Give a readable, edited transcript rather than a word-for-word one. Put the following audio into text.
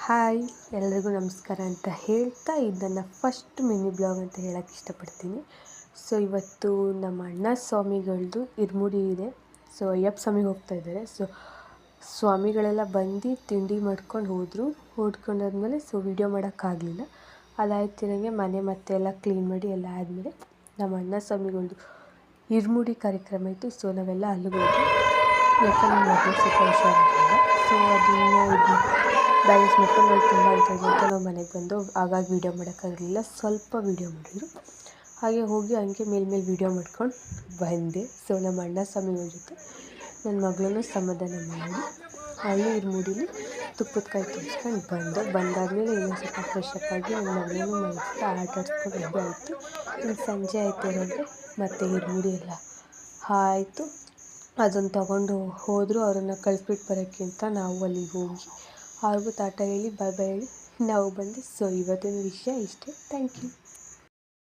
Hi ಎಲ್ರಿಗೂ ನಮಸ್ಕಾರ ಅಂತ ಹೇಳ್ತಾ ಇದನ್ನು ಫಸ್ಟ್ ಮಿನಿ ಬ್ಲಾಗ್ ಅಂತ ಹೇಳೋಕ್ಕೆ ಇಷ್ಟಪಡ್ತೀನಿ. ಸೊ ಇವತ್ತು ನಮ್ಮ ಅಣ್ಣ ಸ್ವಾಮಿಗಳದ್ದು ಇರುಮುಡಿ ಇದೆ. ಸೊ ಅಯ್ಯಪ್ಪ ಸ್ವಾಮಿಗೆ ಹೋಗ್ತಾ ಇದ್ದಾರೆ. ಸೊ ಸ್ವಾಮಿಗಳೆಲ್ಲ ಬಂದು ತಿಂಡಿ ಮಾಡ್ಕೊಂಡು ಹೋದರು. ಓಡ್ಕೊಂಡಾದ್ಮೇಲೆ ವೀಡಿಯೋ ಮಾಡೋಕ್ಕಾಗಲಿಲ್ಲ. ಅದಾಯ್ತಿರಂಗೆ ಮನೆ ಮತ್ತೆ ಎಲ್ಲ ಕ್ಲೀನ್ ಮಾಡಿ ಎಲ್ಲ ಆದಮೇಲೆ ನಮ್ಮ ಅಣ್ಣ ಸ್ವಾಮಿಗಳದ್ದು ಇರುಮುಡಿ ಕಾರ್ಯಕ್ರಮ ಇತ್ತು. ಸೊ ನಾವೆಲ್ಲ ಅಲ್ಲಿಗೆ ಹೋದ್ವಿ. ಯಾಕಂದರೆ ಮಗಳಿಗೆ ಸ್ವಲ್ಪ ಹುಷಾರಿರಲಿಲ್ಲ. ಸೊ ಅದನ್ನು ಬ್ಯಾಲೆನ್ಸ್ ಮಾಡ್ಕೊಂಡು ನಾವು ತುಂಬ ಅಂತ ನಾವು ಮನೆಗೆ ಬಂದು ಆಗಾಗ ವೀಡಿಯೋ ಮಾಡೋಕ್ಕಾಗಲಿಲ್ಲ. ಸ್ವಲ್ಪ ವೀಡಿಯೋ ಮಾಡಿದ್ರು. ಹಾಗೆ ಹೋಗಿ ಹಂಗೆ ಮೇಲೆ ವೀಡಿಯೋ ಮಾಡ್ಕೊಂಡು ಬಂದೆ. ಸೊ ನಮ್ಮ ಅಣ್ಣ ಸ್ವಾಮಿಗಳ ಜೊತೆ ನನ್ನ ಮಗಳನ್ನೂ ಸಮಾಧಾನ ಮಾಡಿ ಅಲ್ಲಿ ಇರುಮುಡಿಲಿ ತುಪ್ಪದ ಕಾಯಿ ತುಂಬಿಸ್ಕೊಂಡು ಬಂದಾದಮೇಲೆ ಇನ್ನೊಂದು ಸ್ವಲ್ಪ ಫ್ರೆಶ್ ಅಪ್ ಆಗಿ ನನ್ನ ಮಗಳನ್ನೂ ಮಲಗಿಸಿ ಆಟ ಆಡಿಸ್ಕೊಂಡು ಎದ್ದು ಆಯಿತು. ಇನ್ನು ಸಂಜೆ ಆಯ್ತಿರೋದ್ರೆ ಮತ್ತು ಇರುಮುಡಿ ಎಲ್ಲ ಆಯಿತು. ಅದನ್ನು ತೊಗೊಂಡು ಹೋದರು. ಅವರನ್ನು ಕಳಿಸ್ಬಿಟ್ಟು ಬರೋಕ್ಕೆ ಅಂತ ನಾವು ಅಲ್ಲಿಗೆ ಹೋಗಿ ಅವ್ರಿಗೂ ಟಾಟಾ ಹೇಳಿ ಬಾಯ್ ಬಾಯ್ ಹೇಳಿ ನಾವು ಬಂದು. ಸೊ ಇವತ್ತಿನ ವಿಷಯ ಇಷ್ಟೇ. Thank you.